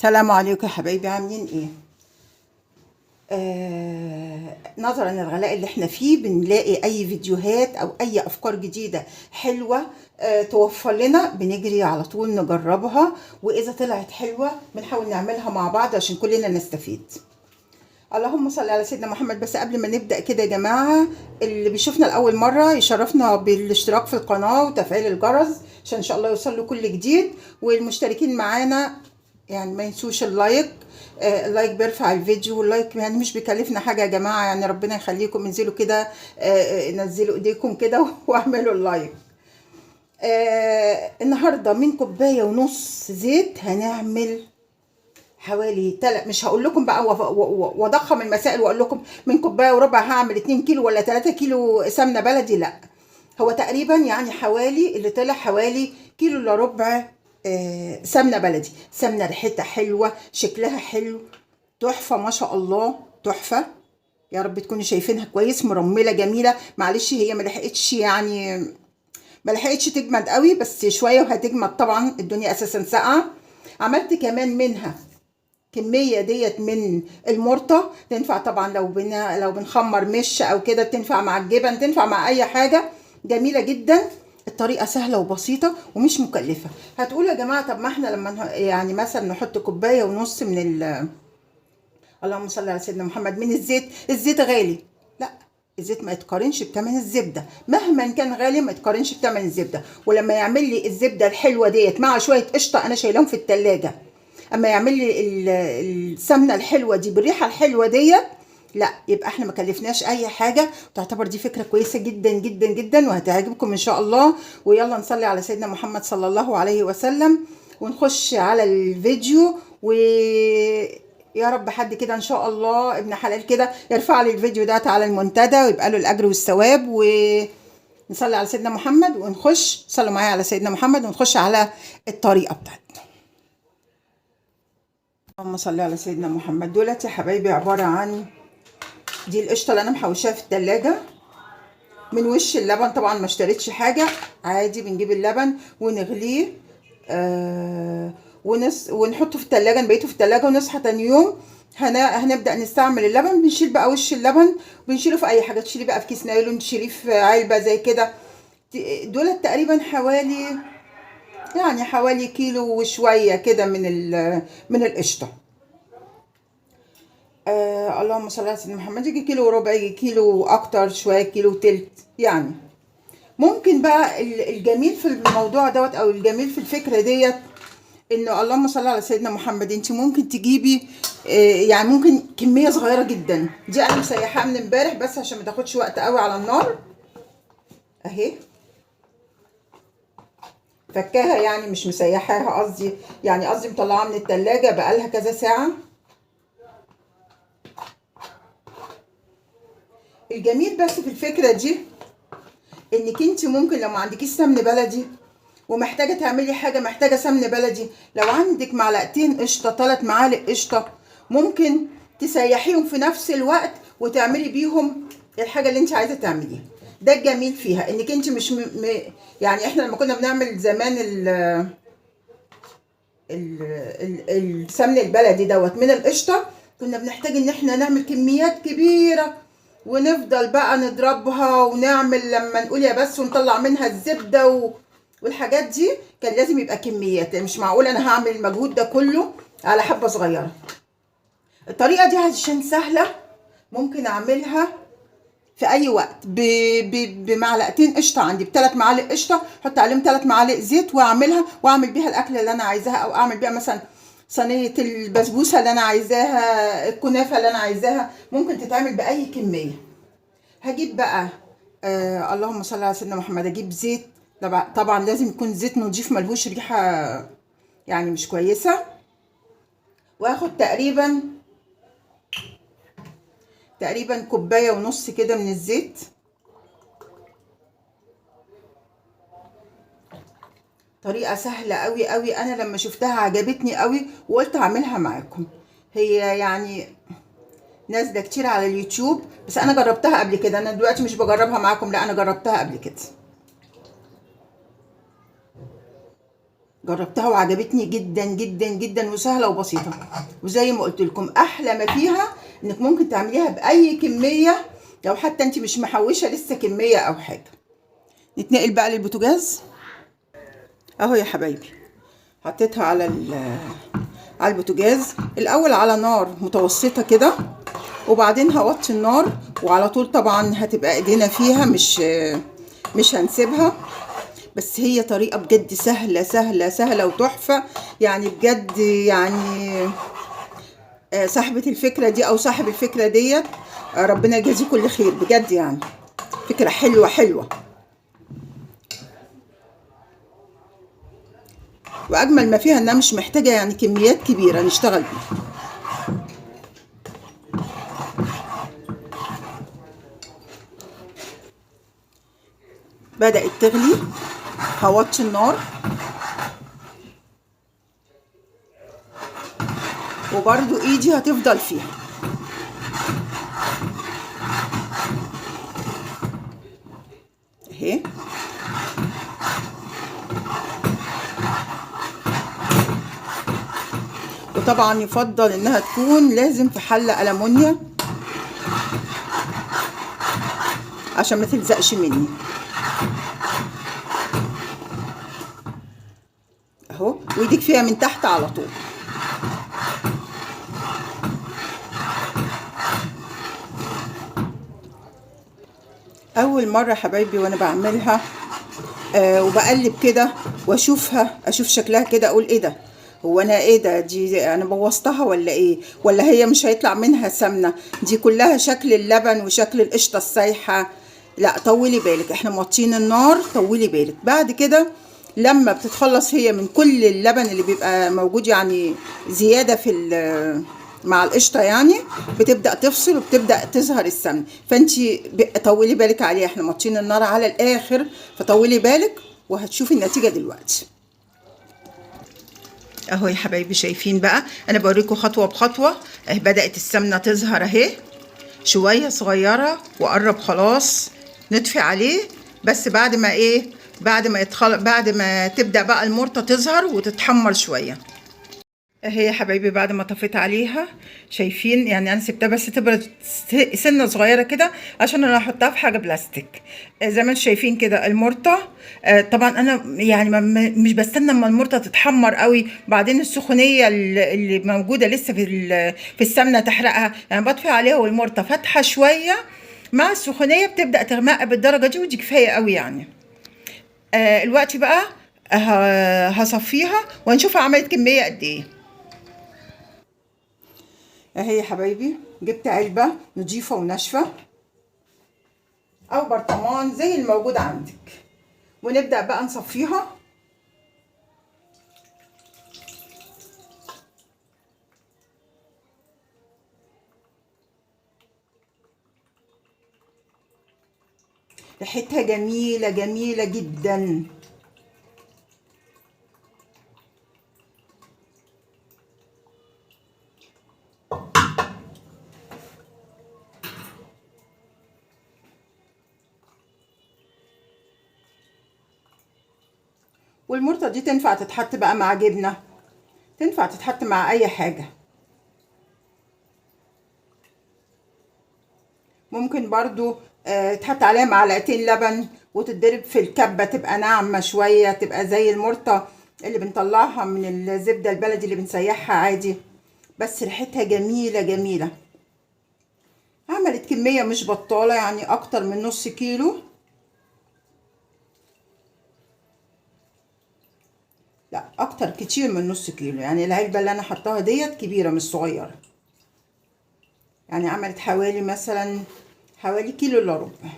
السلام عليكم يا حبايبي، عاملين ايه؟ نظرا للغلاء اللي احنا فيه بنلاقي اي فيديوهات او اي افكار جديدة حلوة توفر لنا، بنجري على طول نجربها، واذا طلعت حلوة بنحاول نعملها مع بعض عشان كلنا نستفيد. اللهم صل على سيدنا محمد. بس قبل ما نبدأ كده يا جماعة، اللي بيشوفنا لأول مرة يشرفنا بالاشتراك في القناة وتفعيل الجرس عشان إن شاء الله يوصل له كل جديد، والمشتركين معانا يعني ما ينسوش اللايك. اللايك بيرفع الفيديو، واللايك يعني مش بيكلفنا حاجة يا جماعة، يعني ربنا يخليكم. انزلوا كده، نزلوا ايديكم كده واعملوا اللايك. النهاردة من كوباية ونص زيت هنعمل حوالي مش هقول لكم بقى واضخم المسائل واقول لكم من كوبايه وربع هعمل 2 كيلو ولا 3 كيلو سمنه بلدي، لا. هو تقريبا يعني حوالي اللي طلع حوالي كيلو الا ربع سمنه بلدي. سمنه ريحتها حلوه، شكلها حلو، تحفه ما شاء الله، تحفه. يا رب تكونوا شايفينها كويس، مرمله جميله. معلش هي ما لحقتش تجمد قوي، بس شويه وهتجمد طبعا، الدنيا اساسا ساقعه. عملت كمان منها كمية ديت من المرطة، تنفع طبعا لو بنخمر مش او كده، تنفع مع الجبن، تنفع مع اي حاجة، جميلة جدا. الطريقة سهلة وبسيطة ومش مكلفة. هتقولوا يا جماعة طب ما احنا لما يعني مثلا نحط كوباية ونص من اللهم صل على سيدنا محمد من الزيت غالي. لا، الزيت ما يتقارنش بتمن الزبدة، مهما كان غالي ما يتقارنش بتمن الزبدة. ولما يعمل لي الزبدة الحلوة ديت مع شوية قشطة انا شايلاهم في التلاجة، اما يعمل لي السمنه الحلوه دي بالريحه الحلوه ديت، لا يبقى احنا ما كلفناش اي حاجه. تعتبر دي فكره كويسه جدا جدا جدا وهتعجبكم ان شاء الله. ويلا نصلي على سيدنا محمد صلى الله عليه وسلم ونخش على الفيديو. يا رب حد كده ان شاء الله ابن حلال كده يرفع لي الفيديو ده على المنتدى ويبقى له الاجر والثواب. ونصلي على سيدنا محمد ونخش، صلوا معايا على سيدنا محمد، ونخش على الطريقه بتاعتنا. اللهم صل على سيدنا محمد. دولت يا حبايبي عبارة عن دي القشطة اللي انا محوشاها في التلاجة من وش اللبن. طبعا ما اشتريتش حاجة، عادي بنجيب اللبن ونغليه ونحطه في التلاجة، نبيته في التلاجة ونصحى تاني يوم هنبدأ نستعمل اللبن. بنشيل بقى وش اللبن، بنشيله في اي حاجة، تشيليه بقى في كيس نايلون، تشيليه في علبة زي كده. دولت تقريبا حوالي كيلو وشوية كده من القشطة. اللهم صل على سيدنا محمد. يجي كيلو وربع، يجي كيلو اكتر شويه، كيلو تلت يعني. ممكن بقى الجميل في الموضوع دوت او الجميل في الفكره ديت انه اللهم صل على سيدنا محمد، انت ممكن تجيبي يعني ممكن كميه صغيره جدا. دي انا مسيحاها من امبارح بس عشان ما تاخدش وقت قوي على النار اهي. فكاها يعني مش مسيحاها، قصدي مطلعاها من التلاجة بقالها كذا ساعه. الجميل بس في الفكره دي انك انت ممكن لو ما عندكيش سمن بلدي ومحتاجه تعملي حاجه محتاجه سمن بلدي، لو عندك معلقتين قشطه، 3 معالق قشطه، ممكن تسيحيهم في نفس الوقت وتعملي بيهم الحاجه اللي انت عايزه تعمليها. ده الجميل فيها انك انت مش يعني احنا لما كنا بنعمل زمان السمن البلدي دوت من القشطه، كنا بنحتاج ان احنا نعمل كميات كبيره ونفضل بقى نضربها ونعمل لما نقول يا بس ونطلع منها الزبده والحاجات دي. كان لازم يبقى كميات، مش معقول انا هعمل المجهود ده كله على حبه صغيره. الطريقه دي عشان سهله ممكن اعملها في اي وقت بمعلقتين قشطه. عندي ب3 معالق قشطه، احط عليهم 3 معالق زيت واعمل بيها الاكله اللي انا عايزاها، او اعمل بيها مثلا صينيه البسبوسه اللي انا عايزاها، الكنافه اللي انا عايزاها. ممكن تتعمل باي كميه. هجيب بقى اللهم صل على سيدنا محمد. اجيب زيت، طبعا لازم يكون زيت نضيف ملهوش ريحه يعني مش كويسه. واخد تقريبا كوبايه ونص كده من الزيت. طريقه سهله قوي قوي، انا لما شفتها عجبتني قوي وقلت اعملها معاكم. هي يعني نازله كتير على اليوتيوب بس انا جربتها قبل كده. انا دلوقتي مش بجربها معاكم، لا انا جربتها قبل كده. جربتها وعجبتني جدا جدا جدا، وسهله وبسيطه. وزي ما قلت لكم احلى ما فيها انك ممكن تعمليها باي كميه، لو حتى انت مش محوشه لسه كميه او حاجه. نتنقل بقى للبوتاجاز. اهو يا حبايبي، حطيتها على البوتاجاز الاول على نار متوسطه كده، وبعدين هوطي النار، وعلى طول طبعا هتبقى ايدينا فيها، مش هنسيبها. بس هي طريقه بجد سهله سهله سهله وتحفه يعني، بجد يعني صاحبه الفكره دي او صاحب الفكره ديت ربنا يجازيه كل خير بجد، يعني فكره حلوه حلوه. واجمل ما فيها انها مش محتاجه يعني كميات كبيره نشتغل بيها. بدأت تغلي، هوطي النار، وبرضو ايدي هتفضل فيها. اهي وطبعا يفضل انها تكون لازم في حلة ألمونيا عشان ما تلزقش مني. اهو، وايدك فيها من تحت على طول. اول مرة حبايبي وانا بعملها وبقلب كده واشوفها، اشوف شكلها كده، اقول ايه ده، هو انا ايه ده، دي انا بوظتها ولا ايه، ولا هي مش هيطلع منها سمنة، دي كلها شكل اللبن وشكل القشطة السايحة. لا طولي بالك، احنا موطين النار، طولي بالك. بعد كده لما بتتخلص هي من كل اللبن اللي بيبقى موجود يعني زيادة مع القشطه يعني، بتبدا تفصل وبتبدا تظهر السمن. فانتي طولي بالك عليها، احنا ماطين النار على الاخر، فطولي بالك وهتشوفي النتيجه دلوقتي. اهو يا حبايبي، شايفين بقى، انا بوريكم خطوه بخطوه. اهي بدات السمنه تظهر اهي، شويه صغيره وقرب خلاص نطفي عليه. بس بعد ما ايه، بعد ما تبدا بقى المرطه تظهر وتتحمر شويه. اهي يا حبايبي بعد ما طفيت عليها، شايفين يعني انا سبتها بس تبرد سنه صغيره كده عشان انا هحطها في حاجه بلاستيك. زي ما انتم شايفين كده المرطه. طبعا انا يعني مش بستنى اما المرطه تتحمر قوي، بعدين السخونيه اللي موجوده لسه في السمنه تحرقها، يعني بطفي عليها والمرطه فاتحه شويه، مع السخونيه بتبدا تغمق بالدرجه دي، ودي كفايه قوي يعني. الوقت بقى هصفيها ونشوفها عملت كميه قد ايه. اهي يا حبايبي، جبت علبة نضيفة وناشفة او برطمان زي الموجود عندك، ونبدأ بقى نصفيها. ريحتها جميلة جميلة جدا. والمرطة دي تنفع تتحط بقى مع جبنة، تنفع تتحط مع اي حاجة. ممكن برضو تحط عليها معلقتين لبن وتتضرب في الكبة، تبقى ناعمة شوية، تبقى زي المرطة اللي بنطلعها من الزبدة البلدي اللي بنسيحها عادي. بس ريحتها جميلة جميلة. عملت كمية مش بطالة، يعني اكتر من نص كيلو. لا اكتر كتير من نص كيلو، يعني العلبة اللي انا حطاها ديت كبيرة مش صغيرة، يعني عملت حوالي مثلا حوالي كيلو الا ربع.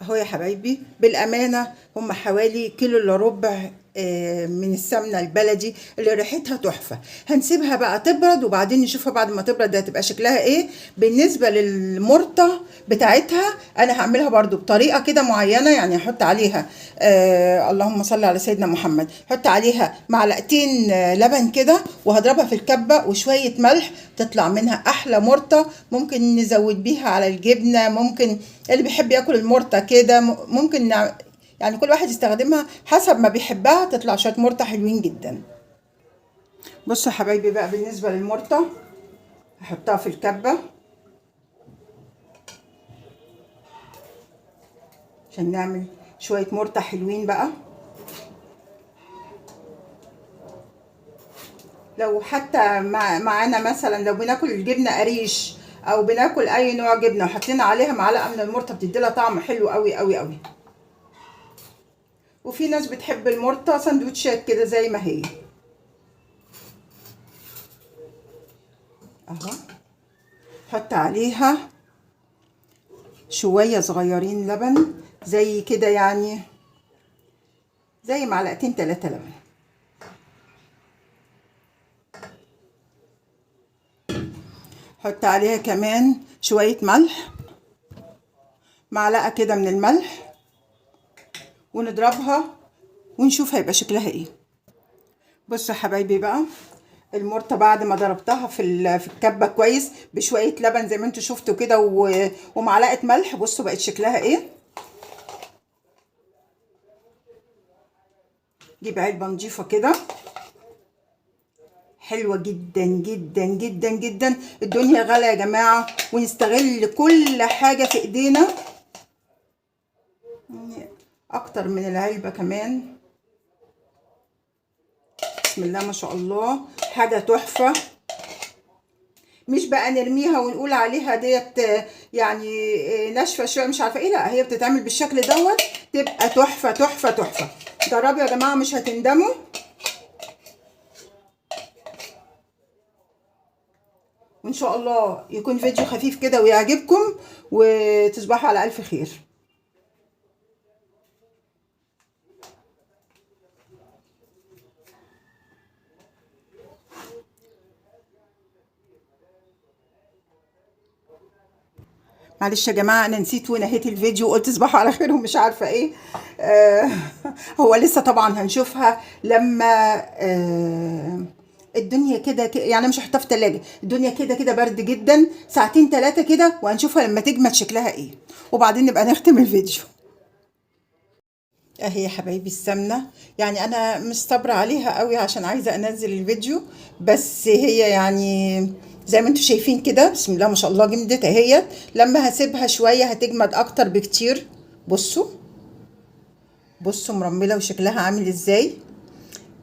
اهو يا حبايبي، بالامانة هم حوالي كيلو الا ربع من السمنة البلدي اللي ريحتها تحفة. هنسيبها بقى تبرد وبعدين نشوفها بعد ما تبرد هتبقى شكلها ايه. بالنسبة للمرطة بتاعتها انا هعملها برضو بطريقة كده معينة، يعني هحط عليها اللهم صل على سيدنا محمد، هحط عليها معلقتين لبن كده وهضربها في الكبة وشوية ملح، تطلع منها احلى مرطة. ممكن نزود بيها على الجبنة، ممكن اللي بيحب ياكل المرطة كده ممكن يعني كل واحد يستخدمها حسب ما بيحبها، تطلع شويه مرطه حلوين جدا. بصوا يا حبايبي بقى، بالنسبه للمرطه هحطها في الكبه عشان نعمل شويه مرطه حلوين بقى. لو حتى معانا مثلا لو بناكل الجبنه قريش او بناكل اي نوع جبنه وحطينا عليها معلقه من المرطه بتدي لها طعم حلو قوي قوي قوي. وفي ناس بتحب المرطه سندوتشات كده زي ما هي اهو. حط عليها شويه صغيرين لبن زي كده، يعني زي معلقتين 3 لبن. حط عليها كمان شويه ملح، معلقه كده من الملح، ونضربها ونشوف هيبقى شكلها ايه. بصوا يا حبايبي بقى، المرطه بعد ما ضربتها في الكبه كويس بشويه لبن زي ما انتوا شفتوا كده ومعلقه ملح، بصوا بقت شكلها ايه. جيب علبه نضيفه كده حلوه جدا جدا جدا جدا. الدنيا غاليه يا جماعه ونستغل كل حاجه في ايدينا، اكتر من العلبه كمان. بسم الله ما شاء الله، حاجه تحفه. مش بقى نرميها ونقول عليها ديت يعني ناشفه شويه مش عارفه ايه، لا هي بتتعمل بالشكل دوت تبقى تحفه تحفه تحفه. جربوا يا جماعه مش هتندموا. وان شاء الله يكون فيديو خفيف كده ويعجبكم، وتصبحوا على الف خير. معلش يا جماعه انا نسيت ونهيت الفيديو وقلت تصبحوا على خير ومش عارفه ايه. هو لسه طبعا هنشوفها لما الدنيا كده يعني مش هحطها في التلاجة، الدنيا كده كده برد جدا، ساعتين 3 كده وهنشوفها لما تجمد شكلها ايه، وبعدين نبقى نختم الفيديو. اهي يا حبايبي السمنه، يعني انا مش صابره عليها قوي عشان عايزه انزل الفيديو، بس هي يعني زي ما انتم شايفين كده بسم الله ما شاء الله جمدت اهي. لما هسيبها شويه هتجمد اكتر بكتير. بصوا بصوا مرمله وشكلها عامل ازاي،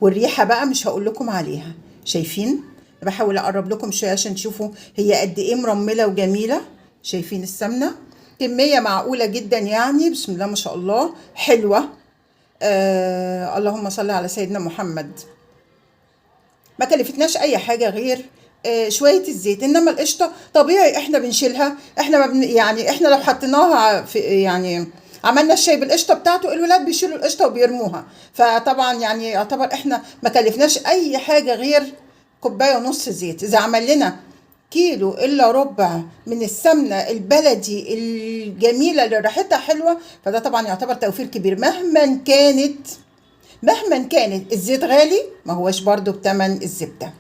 والريحه بقى مش هقول لكم عليها. شايفين؟ بحاول اقرب لكم شويه عشان تشوفوا هي قد ايه مرمله وجميله. شايفين السمنه؟ كميه معقوله جدا، يعني بسم الله ما شاء الله حلوه. اللهم صل على سيدنا محمد. ما كلفتناش اي حاجه غير شويه الزيت، انما القشطه طبيعي احنا بنشيلها. احنا ما بن يعني احنا لو حطيناها في يعني عملنا الشاي بالقشطه بتاعته الولاد بيشيلوا القشطه وبيرموها، فطبعا يعني يعتبر احنا ما كلفناش اي حاجه غير كوبايه ونص زيت. اذا عمل لنا كيلو الا ربع من السمنه البلدي الجميله اللي ريحتها حلوه، فده طبعا يعتبر توفير كبير. مهما كانت الزيت غالي ما هوش برضو بتمن الزبده.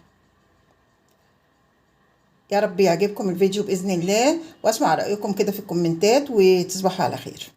يا رب يعجبكم الفيديو باذن الله، واسمع رايكم كده في الكومنتات، وتصبحوا على خير.